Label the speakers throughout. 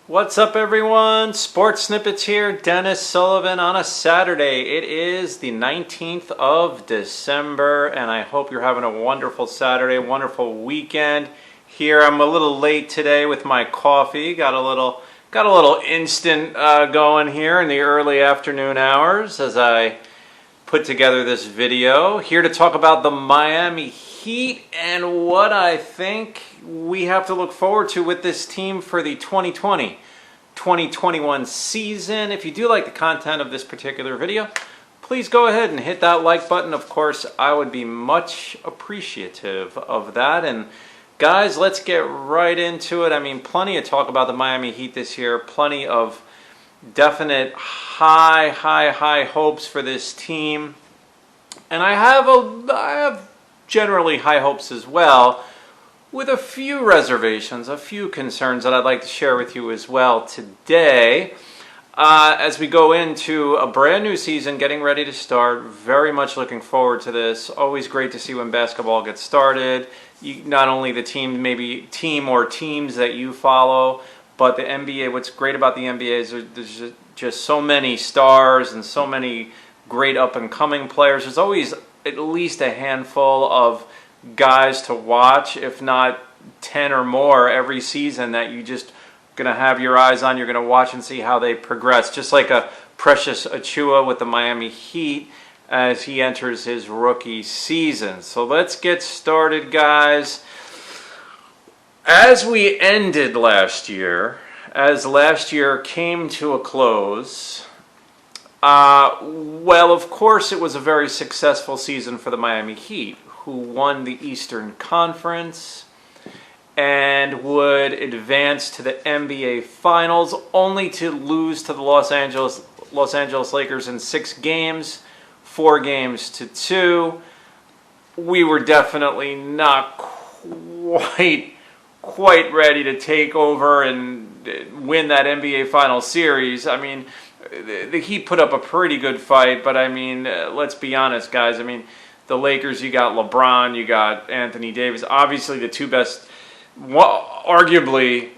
Speaker 1: What's up, everyone? Sports Snippets here. Dennis Sullivan on a Saturday. It is the 19th of December, and I hope you're having a wonderful Saturday, wonderful weekend. Here, I'm a little late today with my coffee. Got a little instant going here in the early afternoon hours as I put together this video. Here to talk about the Miami Heat and what I think we have to look forward to with this team for the 2020-2021 season. If you do like the content of this particular video, please go ahead and hit that like button. Of course, I would be much appreciative of that. And guys, let's get right into it. I mean, plenty of talk about the Miami Heat this year, plenty of definite high hopes for this team. And I have generally high hopes as well, with a few reservations, a few concerns that I'd like to share with you as well today. As we go into a brand new season, getting ready to start, very much looking forward to this. Always great to see when basketball gets started. Not only the team, maybe team or teams that you follow, but the NBA. What's great about the NBA is there's just so many stars and so many great up-and-coming players. There's always at least a handful of guys to watch, if not 10 or more every season, that you just going to have your eyes on. You're going to watch and see how they progress, just like a Precious Achiuwa with the Miami Heat as he enters his rookie season. So let's get started, guys. As we ended last year, as last year came to a close, well, of course, it was a very successful season for the Miami Heat, who won the Eastern Conference and would advance to the NBA Finals, only to lose to the Los Angeles Lakers in 6 games, 4-2. We were definitely not quite ready to take over and win that NBA Finals series. I mean, the Heat put up a pretty good fight, but I mean, let's be honest, guys. I mean, the Lakers, you got LeBron, you got Anthony Davis, obviously the two best, arguably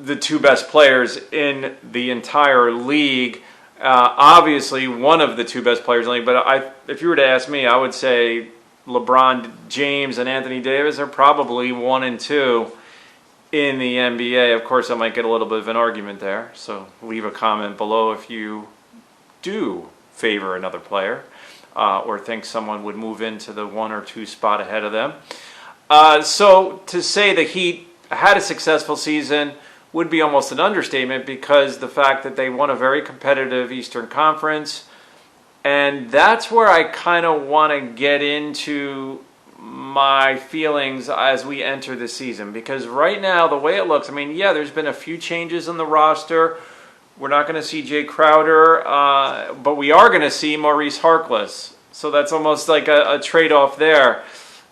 Speaker 1: the two best players in the entire league. Obviously one of the two best players in the league, but if you were to ask me, I would say LeBron James and Anthony Davis are probably 1 and 2 in the NBA. Of course, I might get a little bit of an argument there, so leave a comment below if you do favor another player or think someone would move into the 1 or 2 spot ahead of them. So to say the Heat had a successful season would be almost an understatement, because the fact that they won a very competitive Eastern Conference, and that's where I kind of want to get into my feelings as we enter the season. Because right now, the way it looks, I mean, yeah, there's been a few changes in the roster. We're not going to see Jay Crowder, but we are going to see Maurice Harkless. So that's almost like a trade-off there.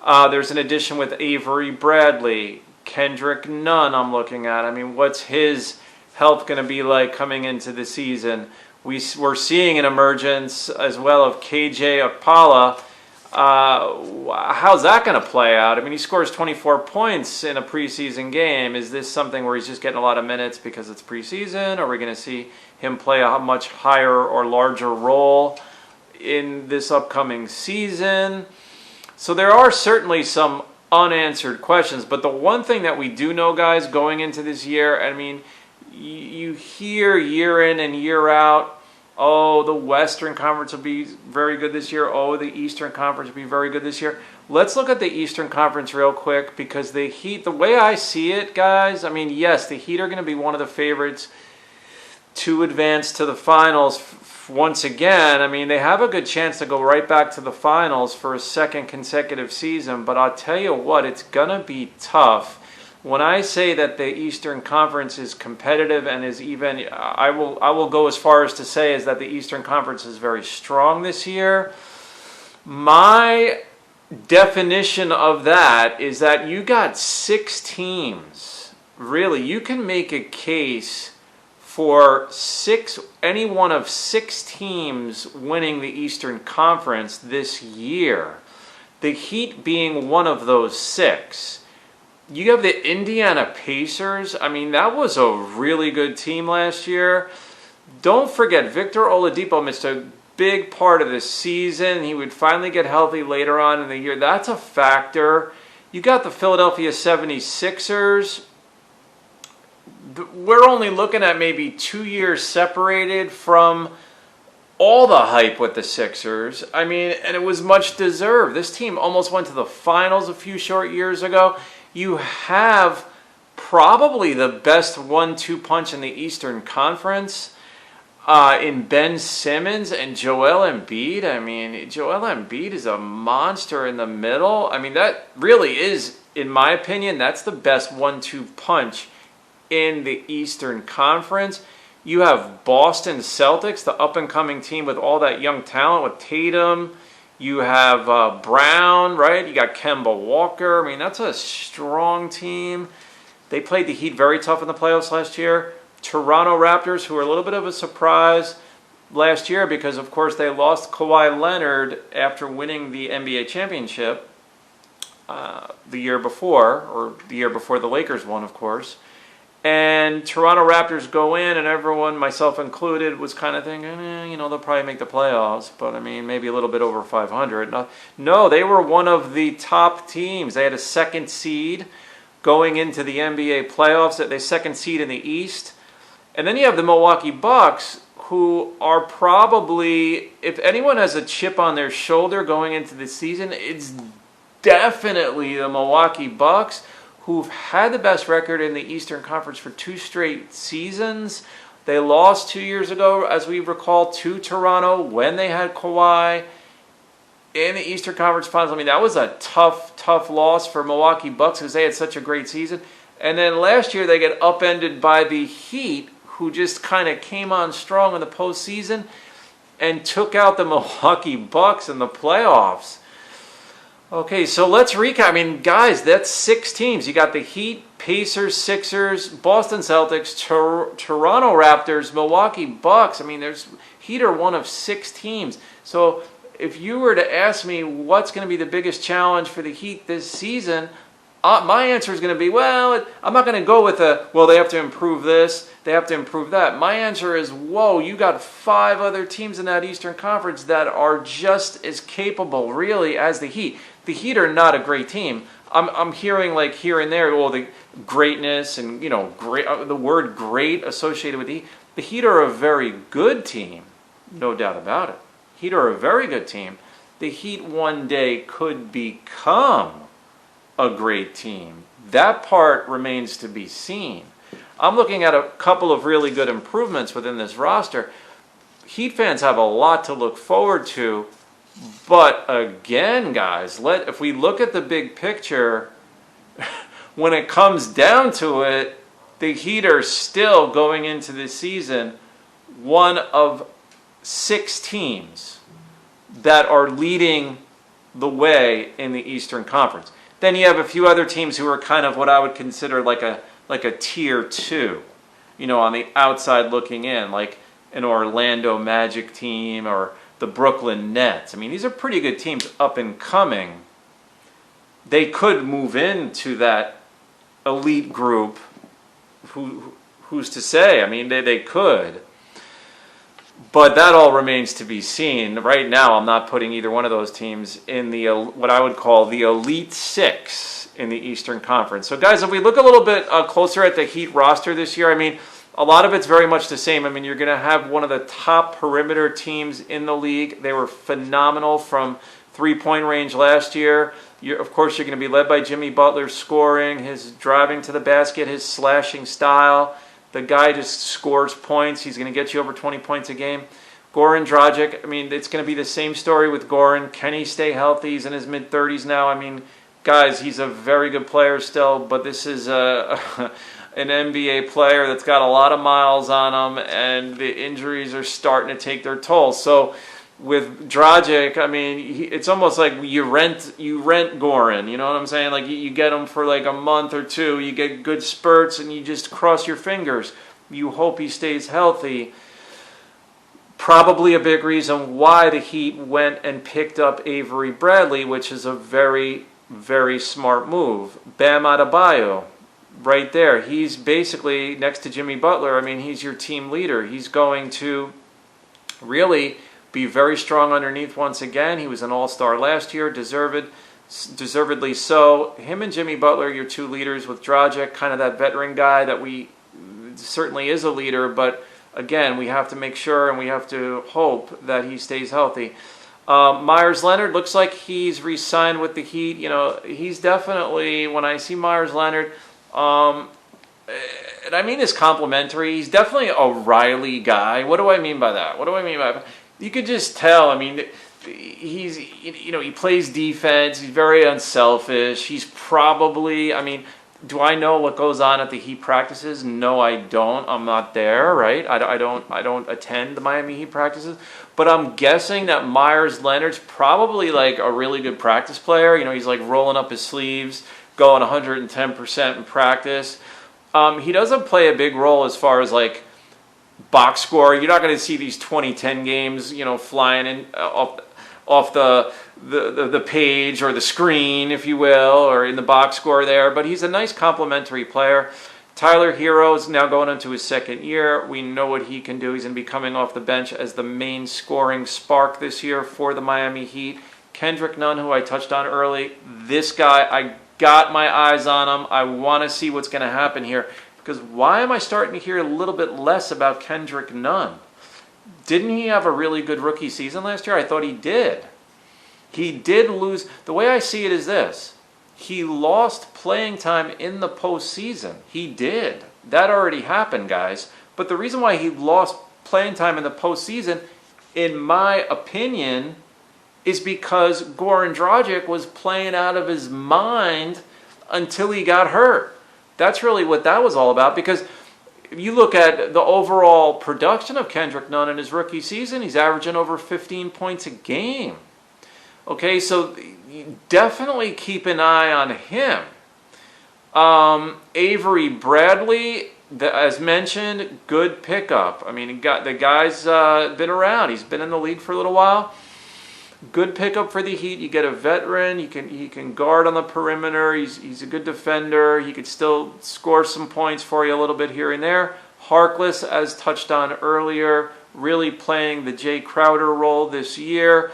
Speaker 1: There's an addition with Avery Bradley. Kendrick Nunn I'm looking at. I mean, what's his health going to be like coming into the season? We're seeing an emergence as well of KJ Okpala. How's that going to play out? I mean, he scores 24 points in a preseason game. Is this something where he's just getting a lot of minutes because it's preseason? Are we going to see him play a much higher or larger role in this upcoming season? So there are certainly some unanswered questions. But the one thing that we do know, guys, going into this year, I mean, you hear year in and year out, oh, the Western Conference will be very good this year. Oh, the Eastern Conference will be very good this year. Let's look at the Eastern Conference real quick, because the Heat, the way I see it, guys, I mean, yes, the Heat are going to be one of the favorites to advance to the finals once again. I mean, they have a good chance to go right back to the finals for a second consecutive season, but I'll tell you what, it's going to be tough. When I say that the Eastern Conference is competitive and is even, I will go as far as to say is that the Eastern Conference is very strong this year. My definition of that is that you got 6 teams. Really, you can make a case for any one of 6 teams winning the Eastern Conference this year. The Heat being one of those 6. You have the Indiana Pacers. I mean, that was a really good team last year. Don't forget, Victor Oladipo missed a big part of the season. He would finally get healthy later on in the year. That's a factor. You got the Philadelphia 76ers. We're only looking at maybe 2 years separated from all the hype with the Sixers. I mean, and it was much deserved. This team almost went to the finals a few short years ago. You have probably the best 1-2 punch in the Eastern Conference in Ben Simmons and Joel Embiid. I mean, Joel Embiid is a monster in the middle. I mean, that really is, in my opinion, that's the best 1-2 punch in the Eastern Conference. You have Boston Celtics, the up-and-coming team with all that young talent with Tatum. You have Brown, right? You got Kemba Walker. I mean, that's a strong team. They played the Heat very tough in the playoffs last year. Toronto Raptors, who were a little bit of a surprise last year because, of course, they lost Kawhi Leonard after winning the NBA championship the year before, or the year before the Lakers won, of course. And Toronto Raptors go in, and everyone, myself included, was kind of thinking, they'll probably make the playoffs, but I mean, maybe a little bit over 500. No, they were one of the top teams. They had a second seed going into the NBA playoffs. They second seed in the East. And then you have the Milwaukee Bucks, who are probably, if anyone has a chip on their shoulder going into the season, it's definitely the Milwaukee Bucks, who've had the best record in the Eastern Conference for 2 straight seasons. They lost 2 years ago, as we recall, to Toronto when they had Kawhi in the Eastern Conference Finals. I mean, that was a tough loss for Milwaukee Bucks because they had such a great season. And then last year they get upended by the Heat, who just kind of came on strong in the postseason and took out the Milwaukee Bucks in the playoffs. Okay, so let's recap. I mean, guys, that's 6 teams. You got the Heat, Pacers, Sixers, Boston Celtics, Toronto Raptors, Milwaukee Bucks. I mean, Heat are one of 6 teams. So if you were to ask me what's going to be the biggest challenge for the Heat this season, my answer is going to be, I'm not going to go with they have to improve this, they have to improve that. My answer is, you got 5 other teams in that Eastern Conference that are just as capable, really, as the Heat. The Heat are not a great team. I'm hearing like here and there, the greatness and great, the word great associated with the Heat. The Heat are a very good team, no doubt about it. Heat are a very good team. The Heat one day could become a great team. That part remains to be seen. I'm looking at a couple of really good improvements within this roster. Heat fans have a lot to look forward to. But again, guys, if we look at the big picture, when it comes down to it, the Heat are still going into the season one of 6 teams that are leading the way in the Eastern Conference. Then you have a few other teams who are kind of what I would consider like a tier 2, on the outside looking in, like an Orlando Magic team or the Brooklyn Nets. I mean, these are pretty good teams up and coming. They could move into that elite group. Who's to say? I mean, they could. But that all remains to be seen. Right now, I'm not putting either one of those teams in the what I would call the Elite 6 in the Eastern Conference. So, guys, if we look a little bit closer at the Heat roster this year, I mean, a lot of it's very much the same. I mean, you're going to have one of the top perimeter teams in the league. They were phenomenal from 3-point range last year. Of course, you're going to be led by Jimmy Butler's scoring, his driving to the basket, his slashing style. The guy just scores points. He's going to get you over 20 points a game. Goran Dragic, I mean, it's going to be the same story with Goran. Can he stay healthy? He's in his mid-30s now. I mean, guys, he's a very good player still, but this is an NBA player that's got a lot of miles on him, and the injuries are starting to take their toll. So with Dragic, I mean, it's almost like you rent Goran, you know what I'm saying? Like you get him for like a month or 2, you get good spurts, and you just cross your fingers. You hope he stays healthy. Probably a big reason why the Heat went and picked up Avery Bradley, which is a very very smart move. Bam Adebayo, right there. He's basically, next to Jimmy Butler, I mean, he's your team leader. He's going to really be very strong underneath once again. He was an all-star last year, deservedly so. Him and Jimmy Butler, your two leaders, with Dragic, kind of that veteran guy that we certainly is a leader, but again, we have to make sure and we have to hope that he stays healthy. Myers Leonard looks like he's re-signed with the Heat. You know, he's definitely, when I see Myers Leonard, and I mean this complimentary, he's definitely a Riley guy. What do I mean by that? What do I mean by that? You could just tell, I mean, he's, you know, he plays defense, he's very unselfish, he's probably, I mean, do I know what goes on at the Heat practices? No, I don't. I'm not there, right? I don't attend the Miami Heat practices. But I'm guessing that Myers Leonard's probably like a really good practice player. You know, he's like rolling up his sleeves, going 110% in practice. He doesn't play a big role as far as like box score. You're not going to see these 20-10 games, you know, flying in off the page or the screen, if you will, or in the box score there. But he's a nice complementary player. Tyler Hero is now going into his second year. We know what he can do. He's going to be coming off the bench as the main scoring spark this year for the Miami Heat. Kendrick Nunn, who I touched on early, this guy, I got my eyes on him. I want to see what's going to happen here. Because why am I starting to hear a little bit less about Kendrick Nunn? Didn't he have a really good rookie season last year? I thought he did. He did lose. The way I see it is this. He lost playing time in the postseason. He did. That already happened, guys. But the reason why he lost playing time in the postseason, in my opinion, is because Goran Dragic was playing out of his mind until he got hurt. That's really what that was all about. Because if you look at the overall production of Kendrick Nunn in his rookie season, he's averaging over 15 points a game. Okay, so definitely keep an eye on him. Avery Bradley, as mentioned, good pickup. I mean, the guy's been around. He's been in the league for a little while. Good pickup for the Heat. You get a veteran. He can guard on the perimeter. He's a good defender. He could still score some points for you a little bit here and there. Harkless, as touched on earlier, really playing the Jay Crowder role this year.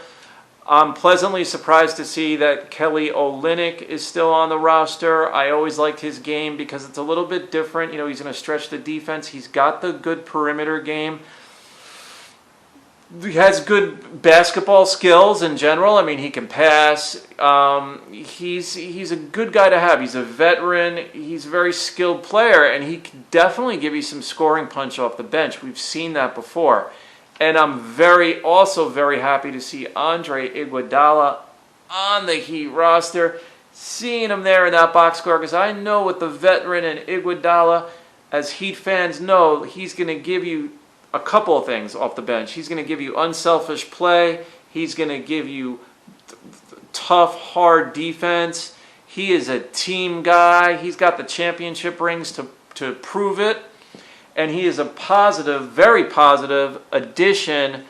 Speaker 1: I'm pleasantly surprised to see that Kelly Olynyk is still on the roster. I always liked his game because it's a little bit different. You know, he's going to stretch the defense. He's got the good perimeter game. He has good basketball skills in general. I mean, he can pass. He's a good guy to have. He's a veteran. He's a very skilled player, and he can definitely give you some scoring punch off the bench. We've seen that before. And I'm also very happy to see Andre Iguodala on the Heat roster, seeing him there in that box score, because I know with the veteran and Iguodala, as Heat fans know, he's going to give you a couple of things off the bench. He's going to give you unselfish play. He's going to give you tough, hard defense. He is a team guy. He's got the championship rings to prove it. And he is a positive, very positive addition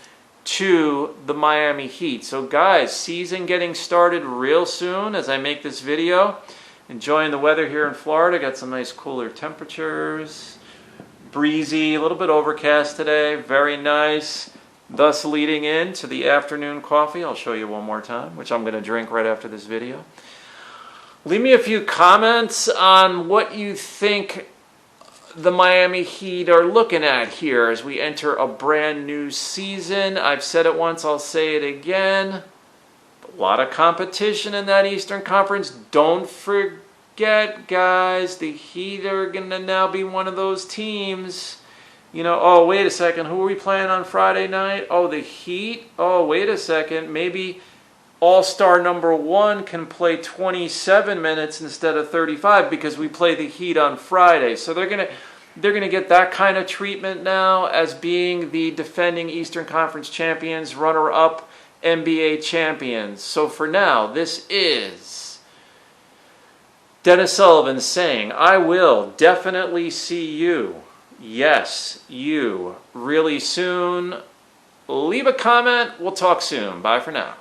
Speaker 1: to the Miami Heat. So guys, season getting started real soon as I make this video. Enjoying the weather here in Florida. Got some nice cooler temperatures. Breezy, a little bit overcast today. Very nice. Thus leading into the afternoon coffee. I'll show you one more time, which I'm going to drink right after this video. Leave me a few comments on what you think the Miami Heat are looking at here as we enter a brand new season. I've said it once, I'll say it again. A lot of competition in that Eastern Conference. Don't forget, guys, the Heat are going to now be one of those teams. You know, oh, wait a second, who are we playing on Friday night? Oh, the Heat? Oh, wait a second, maybe All-Star number 1 can play 27 minutes instead of 35 because we play the Heat on Friday. So they're gonna get that kind of treatment now as being the defending Eastern Conference champions, runner-up NBA champions. So for now, this is Dennis Sullivan saying, I will definitely see you, yes, you, really soon. Leave a comment. We'll talk soon. Bye for now.